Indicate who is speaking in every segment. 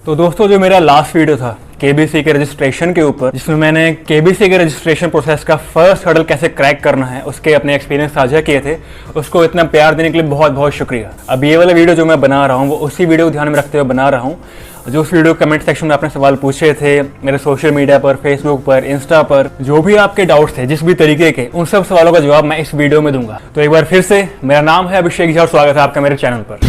Speaker 1: तो दोस्तों जो मेरा लास्ट वीडियो था केबीसी के रजिस्ट्रेशन के ऊपर, जिसमें मैंने केबीसी के रजिस्ट्रेशन प्रोसेस का फर्स्ट हर्डल कैसे क्रैक करना है उसके अपने एक्सपीरियंस साझा किए थे, उसको इतना प्यार देने के लिए बहुत बहुत शुक्रिया। अब ये वाला वीडियो जो मैं बना रहा हूँ वो उसी वीडियो को ध्यान में रखते हुए बना रहा हूँ जो उस वीडियो कमेंट सेक्शन में आपने सवाल पूछे थे, मेरे सोशल मीडिया पर, फेसबुक पर, इंस्टा पर, जो भी आपके डाउट्स थे जिस भी तरीके के, उन सब सवालों का जवाब मैं इस वीडियो में दूंगा। तो एक बार फिर से मेरा नाम है अभिषेक झा और स्वागत है आपका मेरे चैनल पर।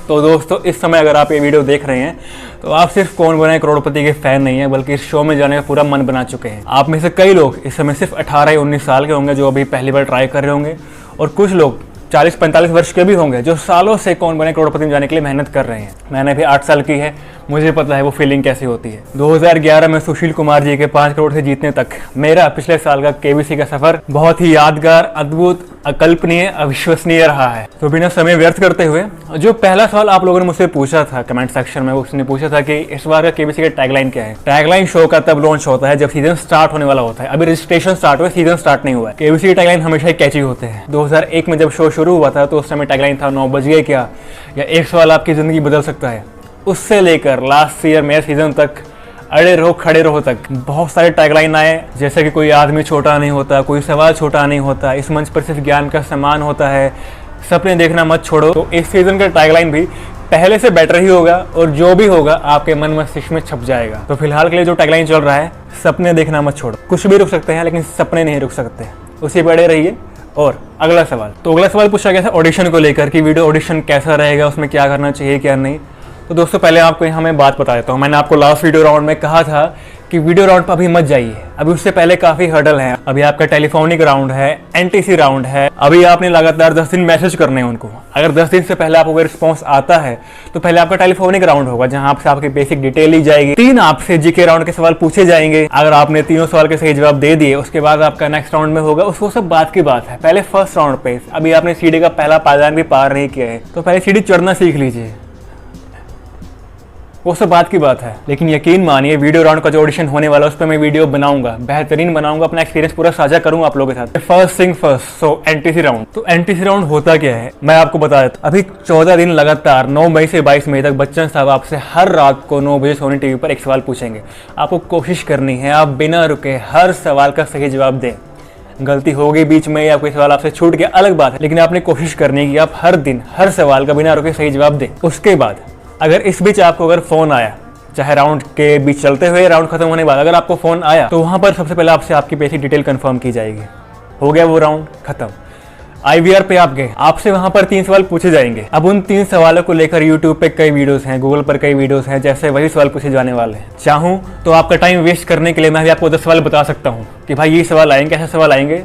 Speaker 1: तो दोस्तों इस समय अगर आप ये वीडियो देख रहे हैं तो आप सिर्फ कौन बने करोड़पति के फैन नहीं है, बल्कि इस शो में जाने का पूरा मन बना चुके हैं। आप में से कई लोग इस समय सिर्फ 18 या 19 साल के होंगे जो अभी पहली बार ट्राई कर रहे होंगे, और कुछ लोग 40-45 वर्ष के भी होंगे जो सालों से कौन बने करोड़पति में जाने के लिए मेहनत कर रहे हैं। मैंने भी 8 साल की है, मुझे पता है वो फीलिंग कैसी होती है। 2011 में सुशील कुमार जी के 5 करोड़ से जीतने तक मेरा पिछले साल का केबीसी का सफर बहुत ही यादगार, अद्भुत, अकल्पनीय, अविश्वसनीय रहा है। तो बिना समय व्यर्थ करते हुए, जो पहला सवाल आप लोगों ने मुझसे पूछा था कमेंट सेक्शन में, उसने पूछा था कि इस बार का केबीसी का टैगलाइन क्या है। टैगलाइन शो का तब लॉन्च होता है जब सीजन स्टार्ट होने वाला होता है। अभी रजिस्ट्रेशन स्टार्ट हुआ, सीजन स्टार्ट नहीं हुआ है। केबीसी के टैगलाइन हमेशा ही कैची होते हैं। 2001 में जब शो शुरू हुआ था तो उस समय टैगलाइन था 9 बज गए क्या, या एक सवाल आपकी जिंदगी बदल सकता है। उससे लेकर लास्ट ईयर मेरे सीजन तक, अड़े रहो खड़े रहो तक बहुत सारे टैगलाइन आए, जैसे कि कोई आदमी छोटा नहीं होता, कोई सवाल छोटा नहीं होता, इस मंच पर सिर्फ ज्ञान का सम्मान होता है, सपने देखना मत छोड़ो। तो इस सीजन का टैगलाइन भी पहले से बेटर ही होगा और जो भी होगा आपके मन मस्तिष्क में छप जाएगा। तो फिलहाल के लिए जो टैगलाइन चल रहा है, सपने देखना मत छोड़ो। कुछ भी रुक सकते हैं लेकिन सपने नहीं रुक सकते, उसी बड़े रहिए। और अगला सवाल, तो अगला सवाल पूछा गया था ऑडिशन को लेकर कि वीडियो ऑडिशन कैसा रहेगा, उसमें क्या करना चाहिए क्या नहीं। तो दोस्तों पहले आपको यहाँ मैं बात बता देता हूँ। मैंने आपको लास्ट वीडियो राउंड में कहा था कि वीडियो राउंड पर अभी मत जाइए, अभी उससे पहले काफ़ी हर्डल है। अभी आपका टेलीफोनिक राउंड है, एनटीसी राउंड है, अभी आपने लगातार 10 दिन मैसेज करने हैं उनको। अगर 10 दिन से पहले आपको कोई रिस्पॉन्स आता है तो पहले आपका टेलीफोनिक राउंड होगा जहां आपसे आपकी बेसिक डिटेल ली जाएगी। 3 आपसे जीके राउंड के सवाल पूछे जाएंगे। अगर आपने तीनों सवाल के सही जवाब दे दिए उसके बाद आपका नेक्स्ट राउंड में होगा, उसको सब बात की बात है। पहले फर्स्ट राउंड पे अभी आपने सीढ़ी का पहला पायदान भी पार नहीं किया है तो पहले सीढ़ी चढ़ना सीख लीजिए, वो सब बात की बात है। लेकिन यकीन मानिए वीडियो राउंड का जो ऑडिशन होने वाला है उस पर मैं वीडियो बनाऊंगा, बेहतरीन बनाऊंगा, अपना एक्सपीरियंस पूरा साझा करूंगा आप लोगों के साथ। फर्स्ट थिंग फर्स्ट, सो एनटीसी राउंड। तो एनटीसी राउंड होता क्या है मैं आपको बता देता हूं। अभी 14 दिन लगातार 9 मई से 22 मई तक बच्चन साहब आपसे हर रात को 9 बजे सोनी टीवी पर एक सवाल पूछेंगे। आपको कोशिश करनी है आप बिना रुके हर सवाल का सही जवाब दें। गलती हो गई बीच में या कोई सवाल आपसे छूट गया अलग बात है, लेकिन आपने कोशिश करनी है कि आप हर दिन हर सवाल का बिना रुके सही जवाब दें। उसके बाद अगर इस बीच आपको अगर फोन आया, चाहे राउंड के बीच चलते हुए राउंड खत्म होने के बाद अगर आपको फोन आया तो वहां पर सबसे पहले आपसे आपकी बेसिक डिटेल कंफर्म की जाएगी। हो गया वो राउंड खत्म, आईवीआर पे आप गए, आपसे वहां पर 3 सवाल पूछे जाएंगे। अब उन 3 सवालों को लेकर यूट्यूब पे कई वीडियोस हैं, गूगल पर कई वीडियोस हैं, जैसे वही सवाल पूछे जाने वाले हैं। चाहूं तो आपका टाइम वेस्ट करने के लिए मैं भी आपको 10 सवाल बता सकता हूं कि भाई ये सवाल आएंगे, ऐसे सवाल आएंगे,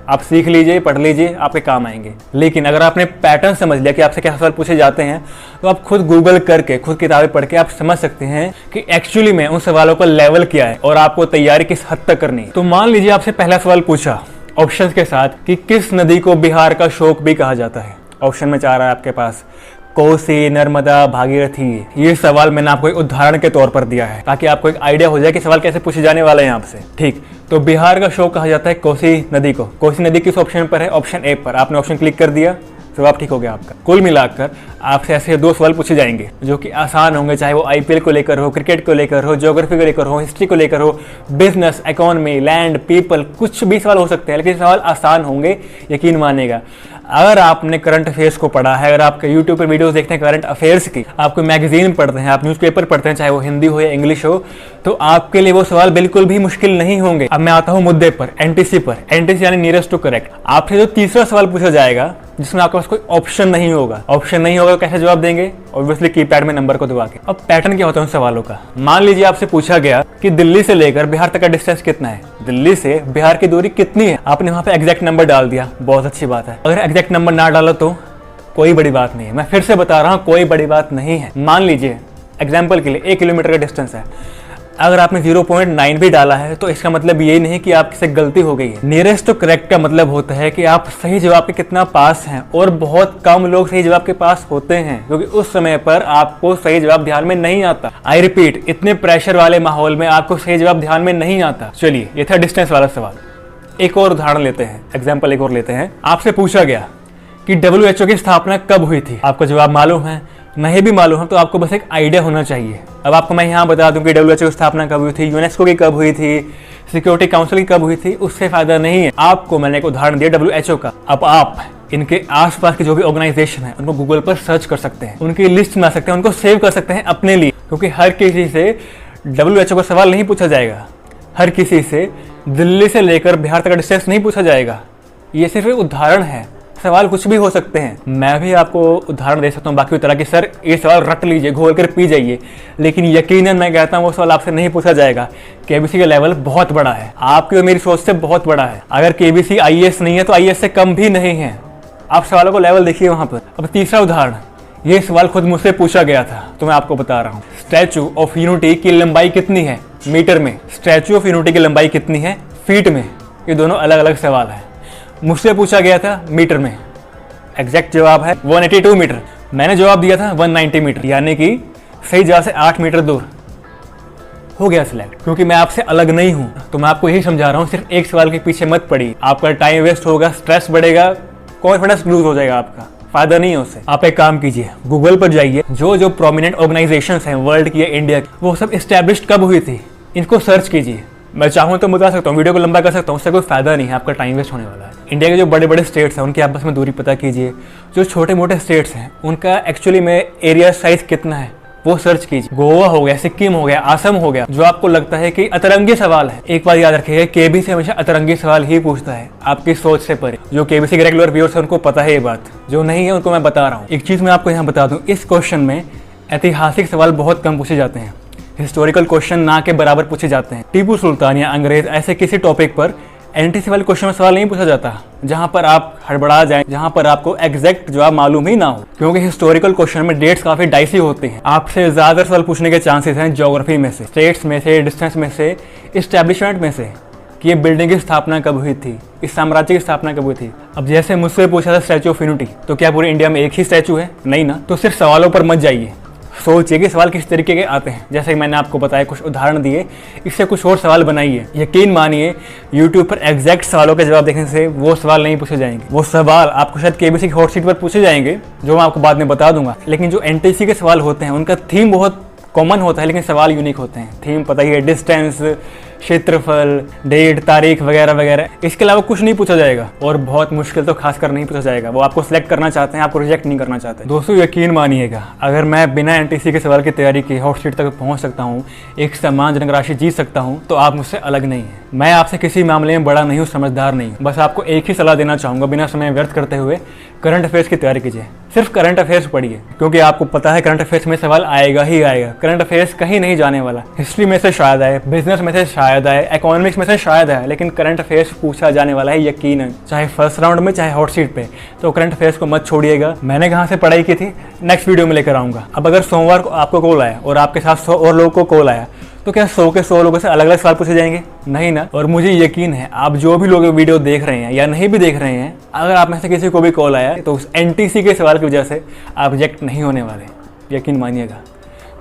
Speaker 1: आप सीख लीजिए, पढ़ लीजिए, आपके काम आएंगे। लेकिन अगर आपने पैटर्न समझ लिया कि आपसे क्या सवाल पूछे जाते हैं तो आप खुद गूगल करके, खुद किताबें पढ़ के आप समझ सकते हैं कि एक्चुअली में उन सवालों का लेवल क्या है और आपको तैयारी किस हद तक करनी है। तो मान लीजिए आपसे पहला सवाल पूछा ऑप्शंस के साथ कि किस नदी को बिहार का शोक भी कहा जाता है। ऑप्शन में 4 है आपके पास, कोसी, नर्मदा, भागीरथी। ये सवाल मैंने आपको एक उदाहरण के तौर पर दिया है ताकि आपको एक आइडिया हो जाए कि सवाल कैसे पूछे जाने वाले हैं आपसे। ठीक, तो बिहार का शोक कहा जाता है कोसी नदी को। कोसी नदी किस ऑप्शन पर है? ऑप्शन ए पर। आपने ऑप्शन क्लिक कर दिया, जवाब ठीक हो गया आपका। कुल मिलाकर आपसे ऐसे 2 सवाल पूछे जाएंगे जो कि आसान होंगे, चाहे वो आईपीएल को लेकर हो, क्रिकेट को लेकर हो, ज्योग्राफी को लेकर हो, हिस्ट्री को लेकर हो, बिजनेस, इकोनॉमी, लैंड, पीपल, कुछ भी सवाल हो सकते हैं, लेकिन सवाल आसान होंगे, यकीन मानिएगा। अगर आपने करंट अफेयर्स को पढ़ा है, अगर आपके यूट्यूब पर वीडियोस देखते हैं करंट अफेयर्स की, आपको मैगजीन पढ़ते हैं, आप न्यूज़पेपर पढ़ते हैं, चाहे वो हिंदी हो या इंग्लिश हो, तो आपके लिए वो सवाल बिल्कुल भी मुश्किल नहीं होंगे। अब मैं आता हूँ मुद्दे पर, एनटीसी पर। एनटीसी यानी नियरेस्ट टू करेक्ट। आपसे जो तीसरा सवाल पूछा जाएगा जिसमें आपके पास कोई ऑप्शन नहीं होगा, ऑप्शन नहीं होगा तो कैसे जवाब देंगे? ऑब्वियसली कीपैड में नंबर को दबा के। अब पैटर्न क्या होता है उन सवालों का? मान लीजिए आपसे पूछा गया कि दिल्ली से लेकर बिहार तक का डिस्टेंस कितना है, दिल्ली से बिहार की दूरी कितनी है। आपने वहां पे एग्जैक्ट नंबर डाल दिया, बहुत अच्छी बात है। अगर एग्जैक्ट नंबर ना डालो तो कोई बड़ी बात नहीं है। मैं फिर से बता रहा हूं, कोई बड़ी बात नहीं है। मान लीजिए एग्जाम्पल के लिए 1 किलोमीटर का डिस्टेंस है, अगर आपने 0.9 भी डाला है तो इसका मतलब ये नहीं कि आपसे गलती हो गई है। नियरेस्ट टू करेक्ट का मतलब होता है कि आप सही जवाब के कितना पास हैं, और बहुत कम लोग सही जवाब के पास होते हैं क्योंकि उस समय पर आपको सही जवाब ध्यान में नहीं आता। आई रिपीट, इतने प्रेशर वाले माहौल में आपको सही जवाब ध्यान में नहीं आता। चलिए, ये था डिस्टेंस वाला सवाल। एक और उदाहरण लेते हैं, एग्जाम्पल एक और लेते हैं। आपसे पूछा गया कि WHO की स्थापना कब हुई थी। आपको जवाब मालूम है, नहीं भी मालूम है तो आपको बस एक आइडिया होना चाहिए। अब आपको मैं यहाँ बता दूं कि WHO की स्थापना कब हुई थी, यूनेस्को की कब हुई थी, सिक्योरिटी काउंसिल की कब हुई थी, उससे फायदा नहीं है। आपको मैंने एक उदाहरण दिया WHO का। अब आप इनके आसपास के जो भी ऑर्गेनाइजेशन है उनको गूगल पर सर्च कर सकते हैं, उनकी लिस्ट बना सकते हैं, उनको सेव कर सकते हैं अपने लिए, क्योंकि हर किसी से WHO का सवाल नहीं पूछा जाएगा, हर किसी से दिल्ली से लेकर बिहार तक का डिस्टेंस नहीं पूछा जाएगा। ये सिर्फ एक उदाहरण है, सवाल कुछ भी हो सकते हैं। मैं भी आपको उदाहरण दे सकता हूँ बाकी तरह की, सर ये सवाल रट लीजिए, घोल कर पी जाइए, लेकिन यकीनन मैं कहता हूँ वो सवाल आपसे नहीं पूछा जाएगा। केबीसी का लेवल बहुत बड़ा है, आपकी और मेरी सोच से बहुत बड़ा है। अगर केबीसी IAS नहीं है तो IAS से कम भी नहीं है। आप सवालों को लेवल देखिए वहां पर। अब तीसरा उदाहरण, ये सवाल खुद मुझसे पूछा गया था तो मैं आपको बता रहा हूँ। स्टैचू ऑफ यूनिटी की लंबाई कितनी है मीटर में, स्टैचू ऑफ यूनिटी की लंबाई कितनी है फीट में? ये दोनों अलग अलग सवाल है। मुझसे पूछा गया था मीटर में, एग्जैक्ट जवाब है 182 मीटर। मैंने जवाब दिया था 190 मीटर, यानी कि सही जगह से 8 मीटर दूर। हो गया सिलेक्ट। क्योंकि मैं आपसे अलग नहीं हूं तो मैं आपको यही समझा रहा हूं, सिर्फ एक सवाल के पीछे मत पड़ी, आपका टाइम वेस्ट होगा, स्ट्रेस बढ़ेगा, कॉन्फिडेंस लूज हो जाएगा, आपका फायदा नहीं है उससे। आप एक काम कीजिए, गूगल पर जाइए, जो प्रोमिनेंट ऑर्गेनाइजेशंस हैं वर्ल्ड की या इंडिया की, वो सब एस्टैब्लिश्ड कब हुई थी, इनको सर्च कीजिए। मैं चाहूँ तो बता सकता हूँ, वीडियो को लंबा कर सकता हूँ, उससे कोई फायदा नहीं है, आपका टाइम वेस्ट होने वाला है। इंडिया के जो बड़े बड़े स्टेट्स हैं उनकी आपस में दूरी पता कीजिए, जो छोटे मोटे स्टेट्स हैं उनका एक्चुअली में एरिया साइज कितना है वो सर्च कीजिए। गोवा हो गया, सिक्किम हो गया, असम हो गया, जो आपको लगता है कि अतरंगी सवाल है, एक बार याद रखिएगा केबीसी हमेशा अतरंगी सवाल ही पूछता है, आपकी सोच से परे। जो केबीसी के रेगुलर व्यूअर्स हैं उनको पता है ये बात, जो नहीं है उनको मैं बता रहा हूँ। एक चीज मैं आपको यहाँ बता दूँ, इस क्वेश्चन में ऐतिहासिक सवाल बहुत कम पूछे जाते हैं, हिस्टोरिकल क्वेश्चन ना के बराबर पूछे जाते हैं। टीपू सुल्तान या अंग्रेज ऐसे किसी टॉपिक पर एनटीसी वाले क्वेश्चन में सवाल नहीं पूछा जाता जहां पर आप हड़बड़ा जाएं, जहां पर आपको एग्जैक्ट जवाब मालूम ही ना हो, क्योंकि हिस्टोरिकल क्वेश्चन में डेट्स काफी डाइसी होते हैं। आपसे ज्यादा सवाल पूछने के चांसेस हैं ज्योग्राफी में से, स्टेट्स में से, डिस्टेंस में से, इस्टेब्लिशमेंट में से, कि ये बिल्डिंग की स्थापना कब हुई थी, इस साम्राज्य की स्थापना कब हुई थी। अब जैसे मुझसे पूछा था स्टैचू ऑफ यूनिटी, तो क्या पूरे इंडिया में एक ही स्टैचू है? नहीं ना। तो सिर्फ सवालों पर मत जाइए, सोचिए कि सवाल किस तरीके के आते हैं। जैसे कि मैंने आपको बताया, कुछ उदाहरण दिए, इससे कुछ और सवाल बनाइए। यकीन मानिए यूट्यूब पर एग्जैक्ट सवालों के जवाब देखने से वो सवाल नहीं पूछे जाएंगे। वो सवाल आपको शायद केबीसी की हॉट सीट पर पूछे जाएंगे, जो मैं आपको बाद में बता दूंगा, लेकिन जो एनटीसी के सवाल होते हैं उनका थीम बहुत कॉमन होता है, लेकिन सवाल यूनिक होते हैं। थीम पता ही है, डिस्टेंस, क्षेत्रफल, डेट, तारीख वगैरह वगैरह। इसके अलावा कुछ नहीं पूछा जाएगा, और बहुत मुश्किल तो खासकर नहीं पूछा जाएगा। वो आपको सिलेक्ट करना चाहते हैं, आपको रिजेक्ट नहीं करना चाहते। दोस्तों यकीन मानिएगा, अगर मैं बिना एनटीसी के सवाल की तैयारी की हॉट सीट तक पहुंच सकता हूं, एक सम्मानजनक राशि जीत सकता हूं, तो आप मुझसे अलग नहीं है। मैं आपसे किसी मामले में बड़ा नहीं हूँ, समझदार नहीं हूँ। बस आपको एक ही सलाह देना चाहूंगा, बिना समय व्यर्थ करते हुए करंट अफेयर्स की तैयारी कीजिए। सिर्फ करंट अफेयर्स पढ़िए, क्योंकि आपको पता है करंट अफेयर्स में सवाल आएगा ही आएगा। करंट अफेयर्स कहीं नहीं जाने वाला। हिस्ट्री में से शायद आए, बिजनेस में से शायद आए, इकोनॉमिक्स में से शायद आए, लेकिन करंट अफेयर्स पूछा जाने वाला है यकीनन, चाहे फर्स्ट राउंड में चाहे हॉट सीट पे। तो करंट अफेयर्स को मत छोड़िएगा। मैंने कहाँ से पढ़ाई की थी नेक्स्ट वीडियो में लेकर आऊंगा। अब अगर सोमवार को आपको कॉल आया और आपके साथ 100 और लोगों को कॉल आया, तो क्या 100 के 100 लोगों से अलग अलग सवाल पूछे जाएंगे? नहीं ना। और मुझे यकीन है आप जो भी लोग वीडियो देख रहे हैं या नहीं भी देख रहे हैं, अगर आप में से किसी को भी कॉल आया तो उस एनटीसी के सवाल की वजह से आप रिजेक्ट नहीं होने वाले, यकीन मानिएगा।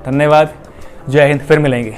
Speaker 1: धन्यवाद, जय हिंद, फिर मिलेंगे।